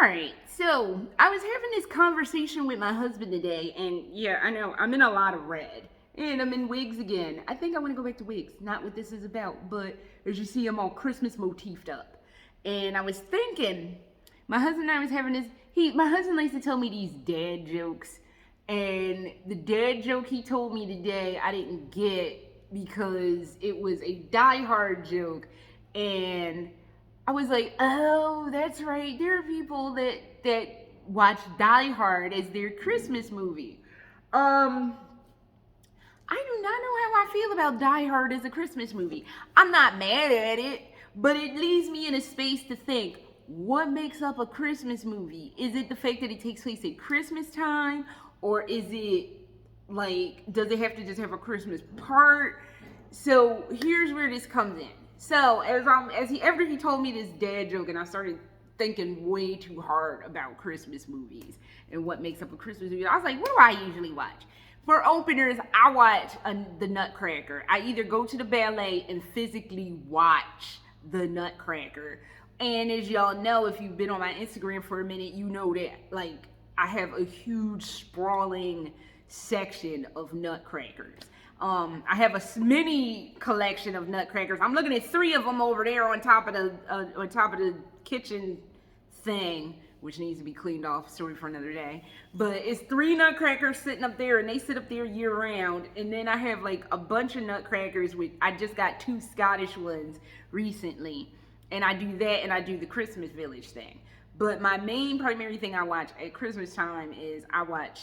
Alright, so I was having this conversation with my husband today, and yeah, I know, I'm in a lot of red. And I'm in wigs again. I think I want to go back to wigs. Not what this is about, but as you see, I'm all Christmas motifed up. And I was thinking, my husband and I was having this, my husband likes to tell me these dad jokes. And the dad joke he told me today, I didn't get because it was a Die Hard joke. And I was like, oh, that's right. There are people that watch Die Hard as their Christmas movie. I do not know how I feel about Die Hard as a Christmas movie. I'm not mad at it, but it leaves me in a space to think, what makes up a Christmas movie? Is it the fact that it takes place at Christmas time? Or is it like, does it have to just have a Christmas part? So here's where this comes in. So after he told me this dad joke, and I started thinking way too hard about Christmas movies and what makes up a Christmas movie, I was like, what do I usually watch? For openers, I watch the Nutcracker. I either go to the ballet and physically watch the Nutcracker. And as y'all know, if you've been on my Instagram for a minute, you know that like I have a huge sprawling section of Nutcrackers. I have a mini collection of Nutcrackers. I'm looking at 3 of them over there on top of the kitchen thing, which needs to be cleaned off, story for another day. But it's 3 Nutcrackers sitting up there, and they sit up there year round. And then I have like a bunch of Nutcrackers I just got 2 Scottish ones recently. And I do that, and I do the Christmas Village thing. But my main primary thing I watch at Christmas time is I watch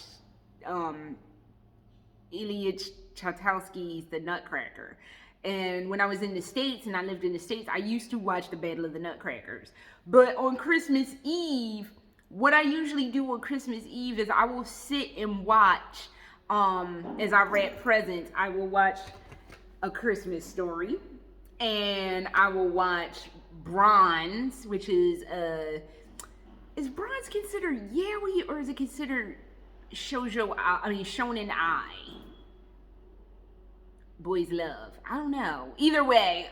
Ilyich Chatowski's The Nutcracker. And when I was in the States and I lived in the States, I used to watch the Battle of the Nutcrackers. But on Christmas Eve, what I usually do on Christmas Eve is I will sit and watch, as I wrap presents, I will watch A Christmas Story. And I will watch Bronze, which is Bronze considered yaoi, or is it considered Shonen Ai? Boys Love. I don't know. Either way,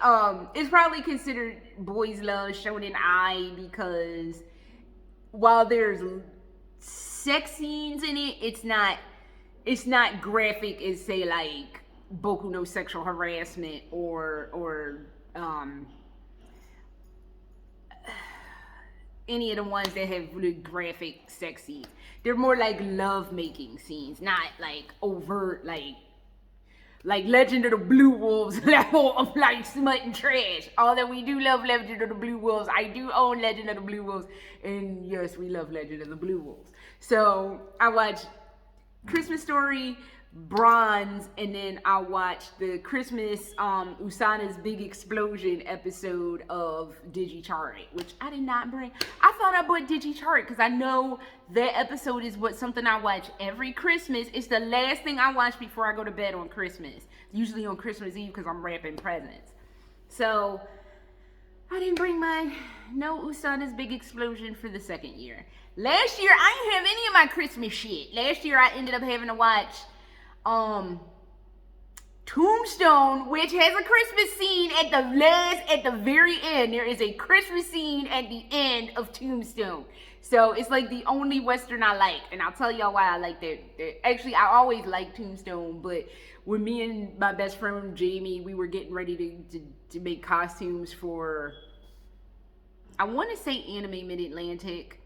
it's probably considered Boys Love, Shonen Ai, because while there's sex scenes in it, it's not graphic as say like Boku no Sexual Harassment or any of the ones that have really graphic sex scenes. They're more like love making scenes, not like overt like Legend of the Blue Wolves level of like smut and trash. Although we do love Legend of the Blue Wolves. I do own Legend of the Blue Wolves. And yes, we love Legend of the Blue Wolves. So I watch Christmas Story, Bronze, and then I watched the Christmas Usana's Big Explosion episode of DigiChart, which I did not bring. I thought I bought DigiChart because I know that episode is something I watch every Christmas. It's the last thing I watch before I go to bed on Christmas. Usually on Christmas Eve because I'm wrapping presents. So I didn't bring no Usana's Big Explosion for the second year. Last year I didn't have any of my Christmas shit. Last year I ended up having to watch Tombstone, which has a Christmas scene at the very end. There is a Christmas scene at the end of Tombstone. So it's like the only Western I like. And I'll tell y'all why I like that. Actually, I always liked Tombstone, but when me and my best friend Jamie, we were getting ready to make costumes for, I want to say Anime Mid-Atlantic.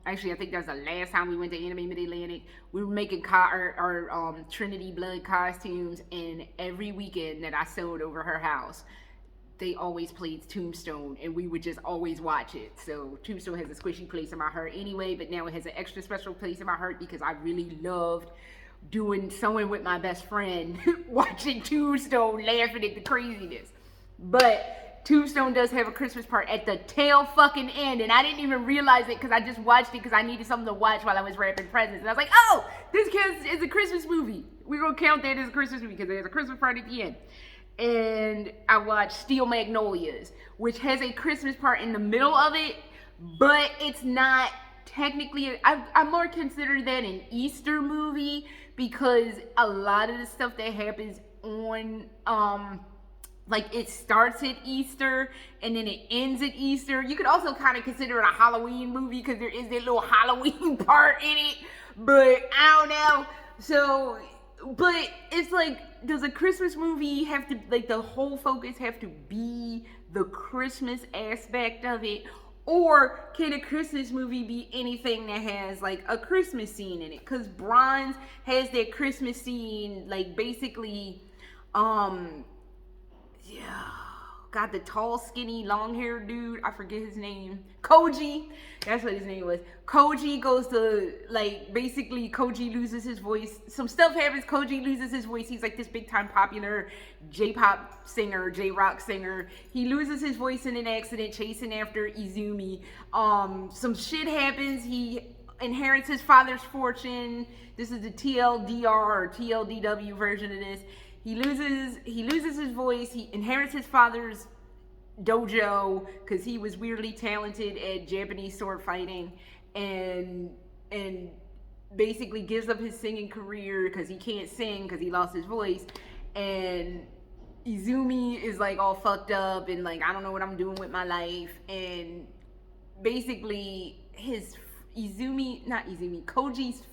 Actually, I think that's the last time we went to Anime Mid-Atlantic. We were making our Trinity Blood costumes, and every weekend that I sewed over her house, they always played Tombstone, and we would just always watch it. So Tombstone has a squishy place in my heart anyway, but now it has an extra special place in my heart because I really loved sewing with my best friend, watching Tombstone, laughing at the craziness. But Tombstone does have a Christmas part at the tail fucking end, and I didn't even realize it because I just watched it because I needed something to watch while I was wrapping presents. And I was like, oh, this counts as a Christmas movie. We're going to count that as a Christmas movie because there's a Christmas part at the end. And I watched Steel Magnolias, which has a Christmas part in the middle of it, but it's not technically, I more consider that an Easter movie because a lot of the stuff that happens on like it starts at Easter and then it ends at Easter. You could also kind of consider it a Halloween movie because there is that little Halloween part in it, but I don't know. So, but it's like, does a Christmas movie have to, like, the whole focus have to be the Christmas aspect of it? Or can a Christmas movie be anything that has like a Christmas scene in it? Because Bronze has that Christmas scene, like basically, yeah, got the tall, skinny, long-haired dude. I forget his name. Koji. That's what his name was. Koji goes to, like, basically Koji loses his voice. Some stuff happens. Koji loses his voice. He's like this big-time popular J-pop singer, J-rock singer. He loses his voice in an accident chasing after Izumi. Some shit happens. He inherits his father's fortune. This is the TLDR or TLDW version of this. He loses his voice. He inherits his father's dojo because he was weirdly talented at Japanese sword fighting, and basically gives up his singing career because he can't sing because he lost his voice. And Izumi is like all fucked up and like, I don't know what I'm doing with my life. And basically Koji's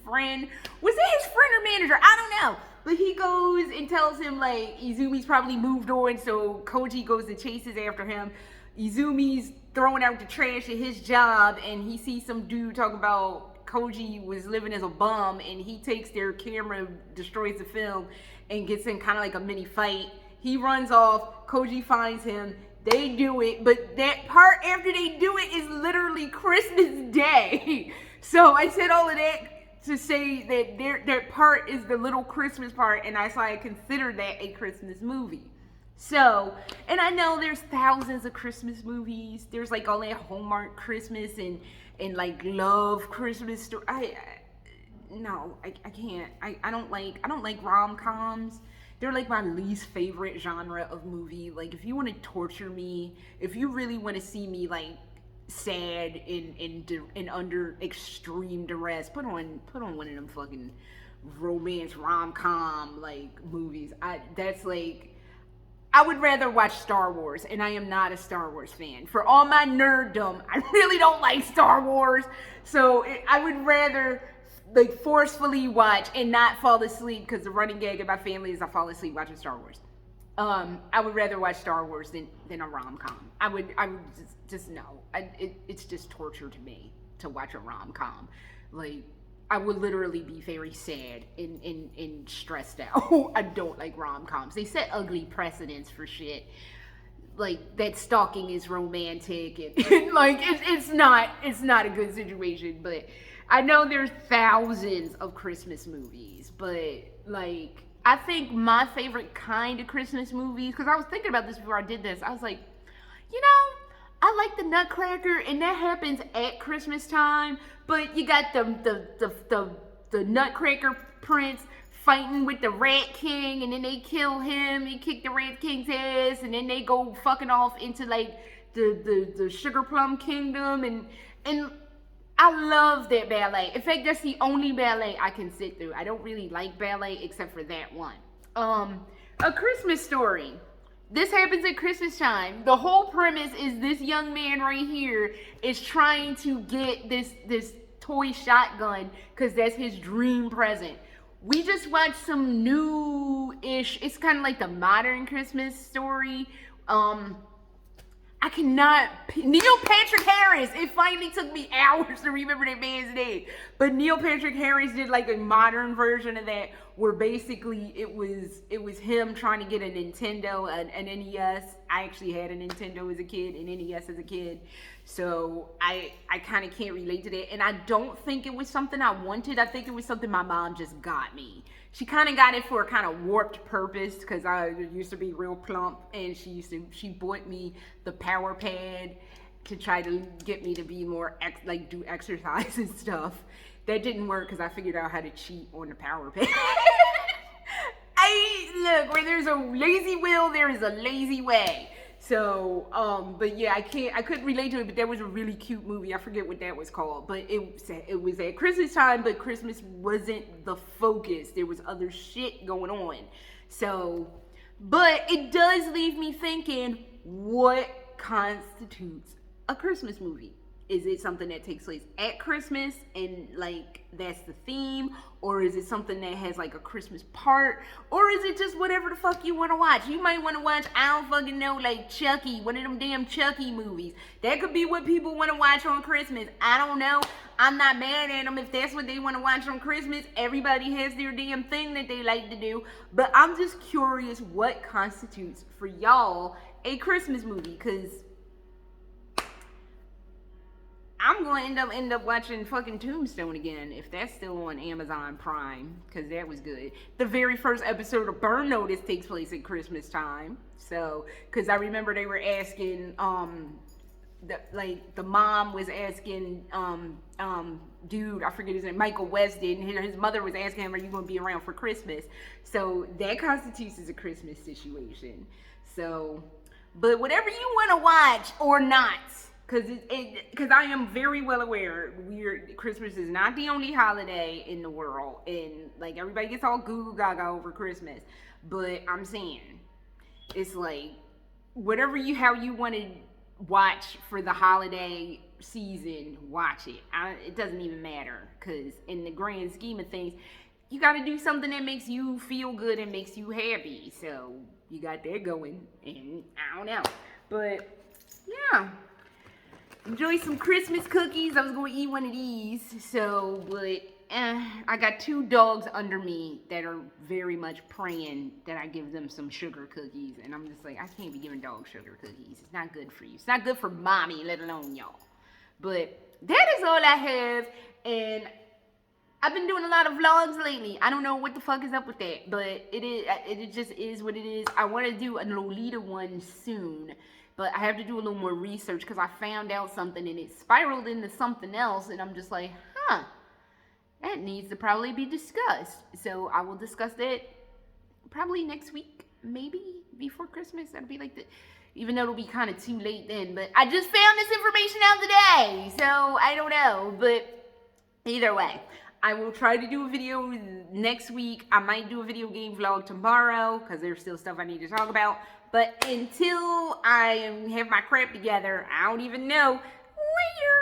friend, was it his friend or manager? I don't know. But he goes and tells him like Izumi's probably moved on, so Koji goes and chases after him. Izumi's throwing out the trash at his job, and he sees some dude talking about Koji was living as a bum, and he takes their camera, destroys the film, and gets in kind of like a mini fight. He runs off, Koji finds him, they do it, but that part after they do it is literally Christmas Day. So I said all of that to say that their part is the little Christmas part, and that's why I consider that a Christmas movie. So, and I know there's thousands of Christmas movies. There's like all that Hallmark Christmas and like love Christmas story. I can't. I don't like rom-coms. They're like my least favorite genre of movie. Like, if you want to torture me, if you really want to see me like sad and under extreme duress, put on one of them fucking romance rom-com like movies. I would rather watch Star Wars, and I am not a Star Wars fan. For all my nerddom, I really don't like Star Wars. So I would rather like forcefully watch and not fall asleep, because the running gag in my family is I fall asleep watching Star Wars. I would rather watch Star Wars than a rom-com. I would just no. It's just torture to me to watch a rom-com. Like, I would literally be very sad and stressed out. I don't like rom-coms. They set ugly precedents for shit. Like, that stalking is romantic and like it's not a good situation. But I know there's thousands of Christmas movies, but like, I think my favorite kind of Christmas movies, because I was thinking about this before I did this, I was like, you know, I like the Nutcracker, and that happens at Christmas time, but you got the Nutcracker prince fighting with the Rat King, and then they kill him and kick the Rat King's ass, and then they go fucking off into like the Sugar Plum Kingdom, and I love that ballet. In fact, that's the only ballet I can sit through. I don't really like ballet except for that one. A Christmas Story. This happens at Christmas time. The whole premise is this young man right here is trying to get this toy shotgun because that's his dream present. We just watched some new-ish, it's kind of like the modern Christmas Story. I cannot, Neil Patrick Harris. It finally took me hours to remember that man's name. But Neil Patrick Harris did like a modern version of that, where basically it was him trying to get a Nintendo, an NES. I actually had a Nintendo as a kid, an NES as a kid. So I kind of can't relate to that. And I don't think it was something I wanted. I think it was something my mom just got me. She kind of got it for a kind of warped purpose, because I used to be real plump, and she bought me the Power Pad to try to get me to be more do exercise and stuff. That didn't work because I figured out how to cheat on the Power Pad. Look, where there's a lazy will, there is a lazy way. So, but yeah, I couldn't relate to it, but that was a really cute movie. I forget what that was called, but it was at Christmas time, but Christmas wasn't the focus. There was other shit going on. So, But it does leave me thinking, what constitutes a Christmas movie? Is it something that takes place at Christmas and like that's the theme? Or is it something that has like a Christmas part? Or is it just whatever the fuck you want to watch? You might want to watch, I don't fucking know, like Chucky, one of them damn Chucky movies. That could be what people want to watch on Christmas. I don't know. I'm not mad at them if that's what they want to watch on Christmas. Everybody has their damn thing that they like to do. But I'm just curious what constitutes for y'all a Christmas movie, because I'm going to end up watching fucking Tombstone again if that's still on Amazon Prime, because that was good. The very first episode of Burn Notice takes place at Christmas time. So, because I remember they were asking, the mom was asking, dude, I forget his name, Michael West did, and his mother was asking him, are you going to be around for Christmas? So that constitutes as a Christmas situation. So, but whatever you want to watch or not, because I am very well aware Christmas is not the only holiday in the world, and like everybody gets all goo goo gaga over Christmas, but I'm saying it's like whatever how you want to watch for the holiday season, watch it. It doesn't even matter, because in the grand scheme of things, you got to do something that makes you feel good and makes you happy. So you got that going, and I don't know, but yeah. Enjoy some Christmas cookies. I was going to eat one of these, so, but I got 2 dogs under me that are very much praying that I give them some sugar cookies, and I'm just like, I can't be giving dogs sugar cookies. It's not good for you. It's not good for mommy, let alone y'all. But that is all I have, and I've been doing a lot of vlogs lately. I don't know what the fuck is up with that, but it just is what it is. I want to do a Lolita one soon, but I have to do a little more research because I found out something and it spiraled into something else, and I'm just like, that needs to probably be discussed. So I will discuss that probably next week, maybe before Christmas. That'll be like even though it'll be kind of too late then, but I just found this information out today, so I don't know. But either way, I will try to do a video next week. I might do a video game vlog tomorrow because there's still stuff I need to talk about. But until I have my crap together, I don't even know. Later.